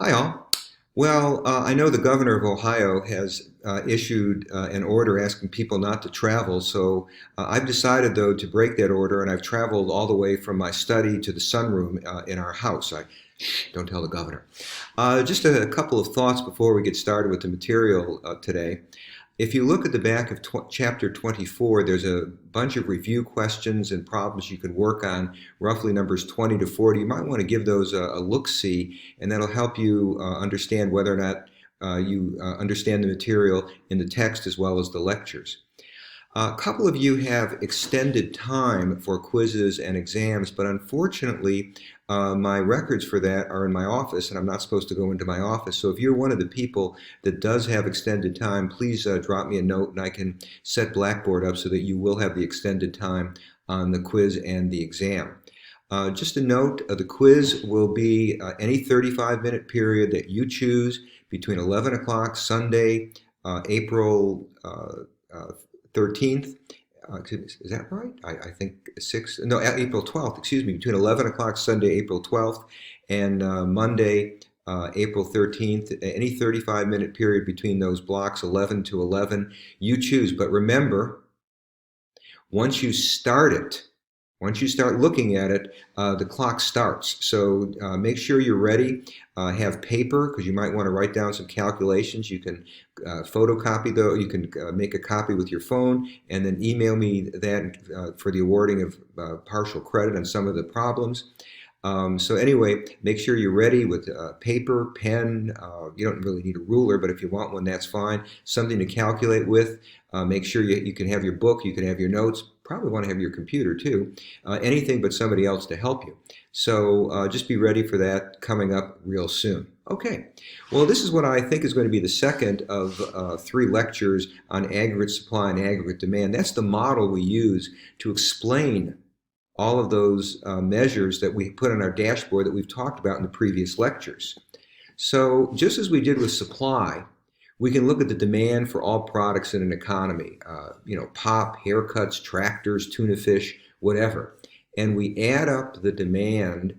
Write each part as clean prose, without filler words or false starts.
Hi, all. Well, I know the governor of Ohio has issued an order asking people not to travel. So I've decided, though, to break that order, and I've traveled all the way from my study to the sunroom in our house. Don't tell the governor. Just a couple of thoughts before we get started with the material today. If you look at the back of chapter 24, there's a bunch of review questions and problems you can work on, roughly numbers 20 to 40. You might want to give those a look-see, and that'll help you understand whether or not you understand the material in the text as well as the lectures. A couple of you have extended time for quizzes and exams, but unfortunately, my records for that are in my office, and I'm not supposed to go into my office. So if you're one of the people that does have extended time, please drop me a note, and I can set Blackboard up so that you will have the extended time on the quiz and the exam. Just a note, the quiz will be any 35-minute period that you choose between 11 o'clock Sunday, April 13th. Is that right? I think 6th, no, April 12th, excuse me, between 11 o'clock Sunday, April 12th, and Monday, April 13th, any 35-minute period between those blocks, 11 to 11, you choose. But remember, once you start it, once you start looking at it, the clock starts. So make sure you're ready. Have paper because you might want to write down some calculations. You can photocopy though. You can make a copy with your phone and then email me that for the awarding of partial credit on some of the problems. So anyway, make sure you're ready with paper, pen. You don't really need a ruler, but if you want one, that's fine. Something to calculate with. Make sure you can have your book, you can have your notes. Probably want to have your computer too. Anything but somebody else to help you. So just be ready for that coming up real soon. Okay, well, this is what I think is going to be the second of three lectures on aggregate supply and aggregate demand. That's the model we use to explain all of those measures that we put on our dashboard that we've talked about in the previous lectures. So just as we did with supply, we can look at the demand for all products in an economy, pop, haircuts, tractors, tuna fish, whatever. And we add up the demand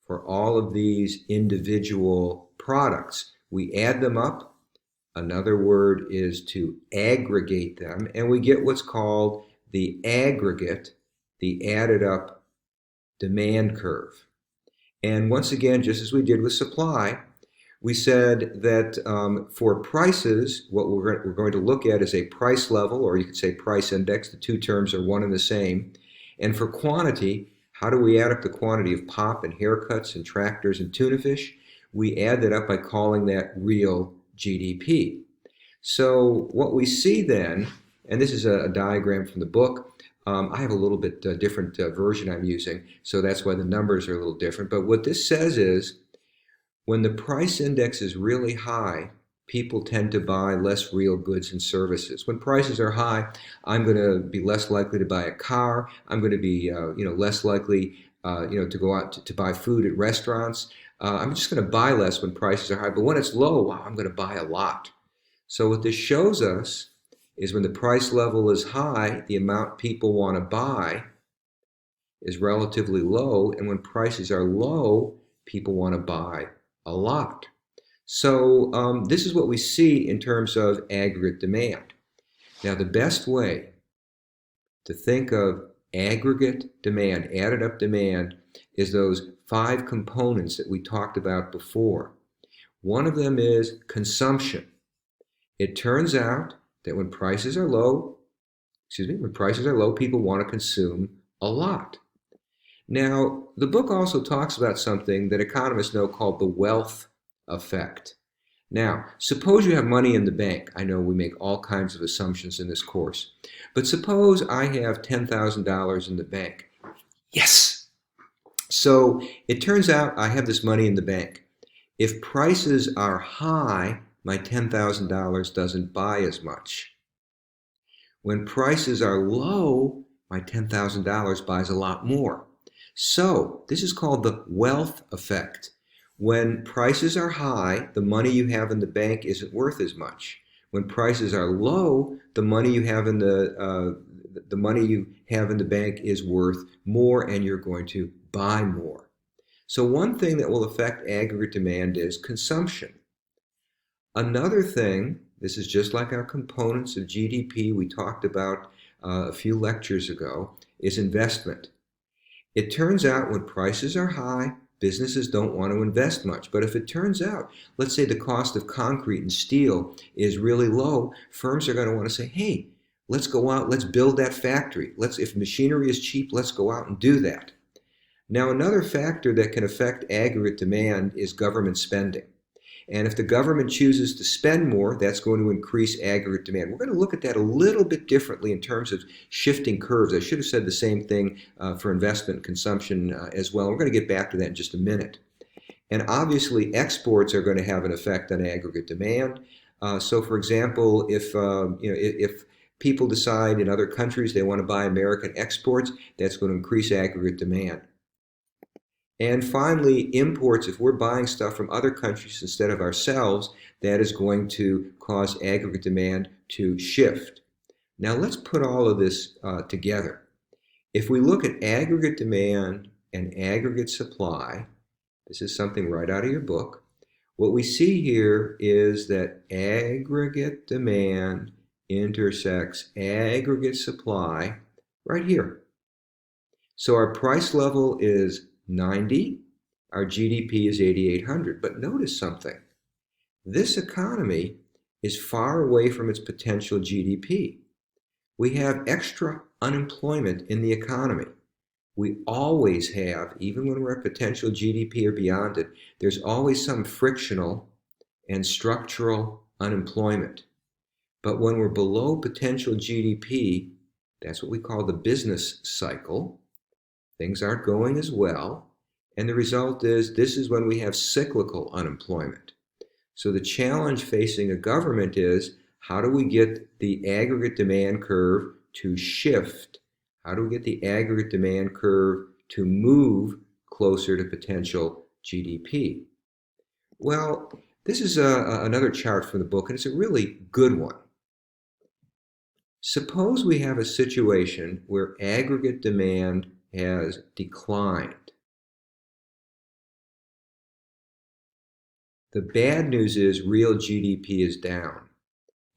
for all of these individual products. We add them up. Another word is to aggregate them, and we get what's called the aggregate, the added up demand curve. And once again, just as we did with supply, we said that for prices, what we're going to look at is a price level, or you could say price index. The two terms are one and the same. And for quantity, how do we add up the quantity of pop and haircuts and tractors and tuna fish? We add that up by calling that real GDP. So what we see then, and this is a diagram from the book. I have a little bit different version I'm using, so that's why the numbers are a little different. But what this says is, when the price index is really high, people tend to buy less real goods and services. When prices are high, I'm going to be less likely to buy a car. I'm going to be, less likely, to go out to buy food at restaurants. I'm just going to buy less when prices are high. But when it's low, wow, I'm going to buy a lot. So what this shows us is when the price level is high, the amount people want to buy is relatively low, and when prices are low, people want to buy a lot. So this is what we see in terms of aggregate demand. Now, the best way to think of aggregate demand, added up demand, is those five components that we talked about before. One of them is consumption. It turns out that when prices are low, people want to consume a lot. Now, the book also talks about something that economists know called the wealth effect. Now, suppose you have money in the bank. I know we make all kinds of assumptions in this course, but suppose I have $10,000 in the bank. Yes! So it turns out I have this money in the bank. If prices are high, my $10,000 doesn't buy as much. When prices are low, my $10,000 buys a lot more. So this is called the wealth effect. When prices are high, the money you have in the bank isn't worth as much. When prices are low, the money you have in the bank is worth more, and you're going to buy more. So one thing that will affect aggregate demand is consumption. Another thing, this is just like our components of GDP we talked about a few lectures ago, is investment. It turns out when prices are high, businesses don't want to invest much. But if it turns out, let's say the cost of concrete and steel is really low, firms are going to want to say, hey, let's go out, let's build that factory. If machinery is cheap, let's go out and do that. Now, another factor that can affect aggregate demand is government spending. And if the government chooses to spend more, that's going to increase aggregate demand. We're going to look at that a little bit differently in terms of shifting curves. I should have said the same thing for investment and consumption as well. We're going to get back to that in just a minute. And obviously, exports are going to have an effect on aggregate demand. So, for example, if people decide in other countries they want to buy American exports, that's going to increase aggregate demand. And finally, imports, if we're buying stuff from other countries instead of ourselves, that is going to cause aggregate demand to shift. Now let's put all of this together. If we look at aggregate demand and aggregate supply, this is something right out of your book, what we see here is that aggregate demand intersects aggregate supply right here. So our price level is 90, our GDP is 8,800. But notice something. This economy is far away from its potential GDP. We have extra unemployment in the economy. We always have, even when we're at potential GDP or beyond it, there's always some frictional and structural unemployment. But when we're below potential GDP, that's what we call the business cycle. Things aren't going as well, and the result is this is when we have cyclical unemployment. So the challenge facing a government is, how do we get the aggregate demand curve to shift? How do we get the aggregate demand curve to move closer to potential GDP? Well, this is another chart from the book, and it's a really good one. Suppose we have a situation where aggregate demand has declined. The bad news is real GDP is down.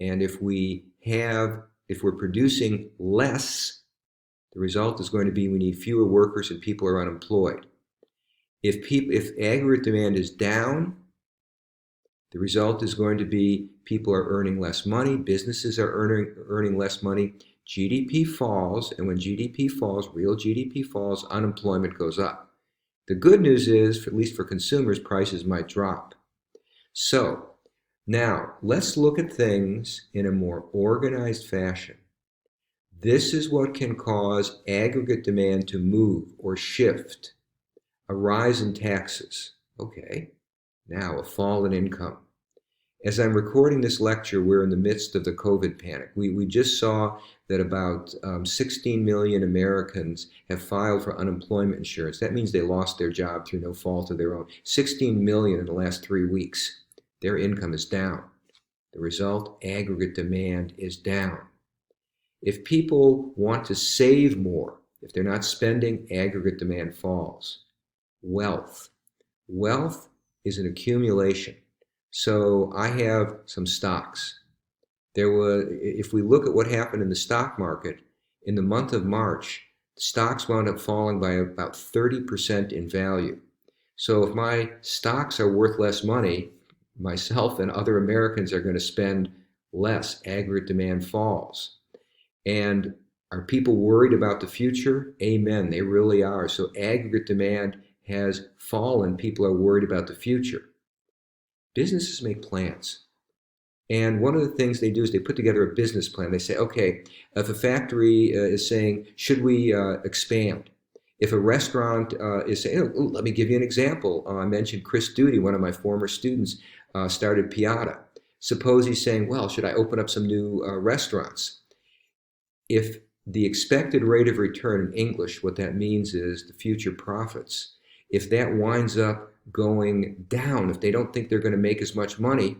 And if we're producing less, the result is going to be we need fewer workers and people are unemployed. If aggregate demand is down, the result is going to be people are earning less money, businesses are earning less money, GDP falls, and when GDP falls, real GDP falls, unemployment goes up. The good news is, at least for consumers, prices might drop. So, now, let's look at things in a more organized fashion. This is what can cause aggregate demand to move or shift. A rise in taxes. Okay, now a fall in income. As I'm recording this lecture, we're in the midst of the COVID panic. We just saw that about 16 million Americans have filed for unemployment insurance. That means they lost their job through no fault of their own. 16 million in the last 3 weeks. Their income is down. The result, aggregate demand is down. If people want to save more, if they're not spending, aggregate demand falls. Wealth. Wealth is an accumulation. So I have some stocks. If we look at what happened in the stock market, in the month of March, stocks wound up falling by about 30% in value. So if my stocks are worth less money, myself and other Americans are going to spend less. Aggregate demand falls. And are people worried about the future? Amen, they really are. So aggregate demand has fallen. People are worried about the future. Businesses make plans. And one of the things they do is they put together a business plan. They say, okay, if a factory is saying, should we expand? If a restaurant is saying, oh, let me give you an example. I mentioned Chris Duty, one of my former students, started Piata. Suppose he's saying, well, should I open up some new restaurants? If the expected rate of return in English, what that means is the future profits. If that winds up going down, if they don't think they're going to make as much money,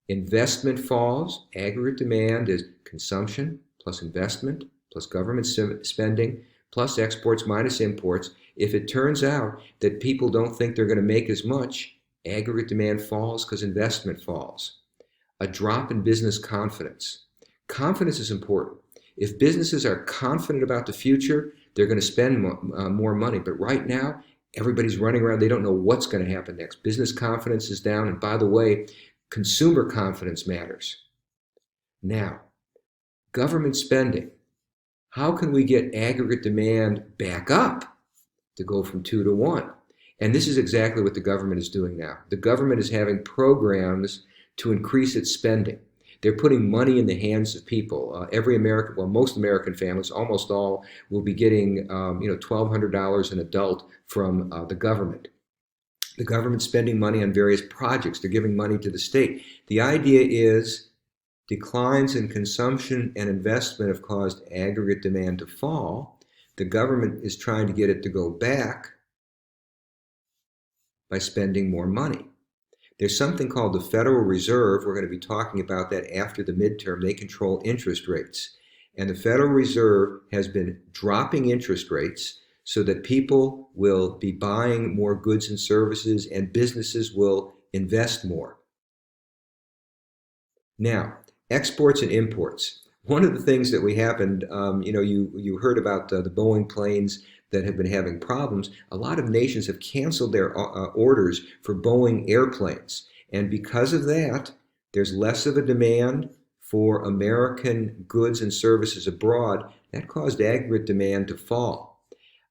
investment falls. Aggregate demand is consumption plus investment plus government spending plus exports minus imports. If it turns out that people don't think they're going to make as much, aggregate demand falls because investment falls. A drop in business confidence. Confidence is important. If businesses are confident about the future, they're going to spend more money. But right now, everybody's running around. They don't know what's going to happen next. Business confidence is down. And by the way, consumer confidence matters. Now, government spending. How can we get aggregate demand back up to go from 2 to 1? And this is exactly what the government is doing now. The government is having programs to increase its spending. They're putting money in the hands of people. Every American, well, most American families, almost all, will be getting, $1,200 an adult from the government. The government's spending money on various projects. They're giving money to the state. The idea is declines in consumption and investment have caused aggregate demand to fall. The government is trying to get it to go back by spending more money. There's something called the Federal Reserve. We're going to be talking about that after the midterm. They control interest rates. And the Federal Reserve has been dropping interest rates so that people will be buying more goods and services and businesses will invest more. Now, exports and imports. One of the things that happened, you heard about the Boeing planes that have been having problems. A lot of nations have canceled their orders for Boeing airplanes. And because of that, there's less of a demand for American goods and services abroad. That caused aggregate demand to fall.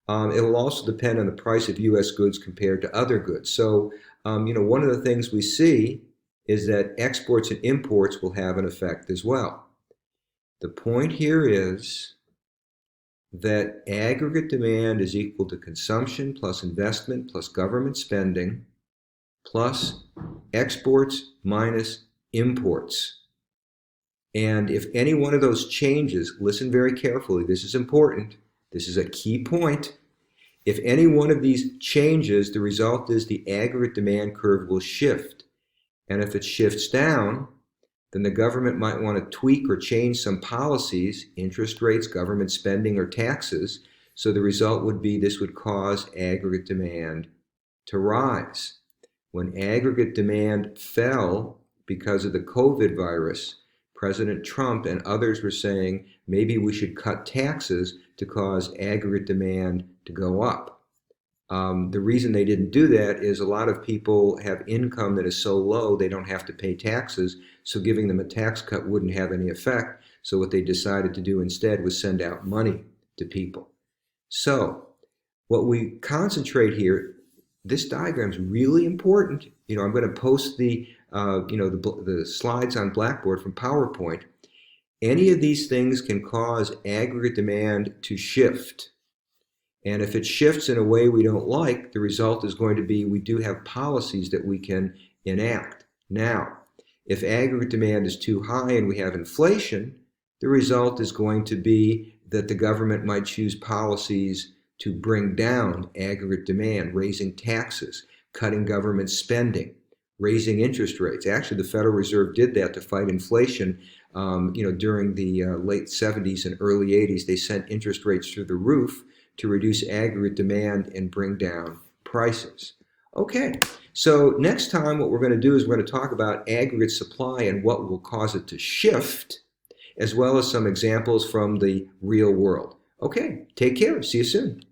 It will also depend on the price of U.S. goods compared to other goods. So, one of the things we see is that exports and imports will have an effect as well. The point here is that aggregate demand is equal to consumption plus investment plus government spending plus exports minus imports. And if any one of those changes, listen very carefully, this is important, this is a key point. If any one of these changes, the result is the aggregate demand curve will shift. And if it shifts down, then the government might want to tweak or change some policies, interest rates, government spending, or taxes. So the result would be this would cause aggregate demand to rise. When aggregate demand fell because of the COVID virus, President Trump and others were saying maybe we should cut taxes to cause aggregate demand to go up. The reason they didn't do that is a lot of people have income that is so low they don't have to pay taxes, so giving them a tax cut wouldn't have any effect. So what they decided to do instead was send out money to people. So what we concentrate here, this diagram is really important. I'm going to post the slides on Blackboard from PowerPoint. Any of these things can cause aggregate demand to shift. And if it shifts in a way we don't like, the result is going to be we do have policies that we can enact. Now, if aggregate demand is too high and we have inflation, the result is going to be that the government might choose policies to bring down aggregate demand, raising taxes, cutting government spending, raising interest rates. Actually, the Federal Reserve did that to fight inflation. During the late 70s and early 80s, they sent interest rates through the roof to reduce aggregate demand and bring down prices. Okay, so next time what we're going to do is we're going to talk about aggregate supply and what will cause it to shift, as well as some examples from the real world. Okay, take care. See you soon.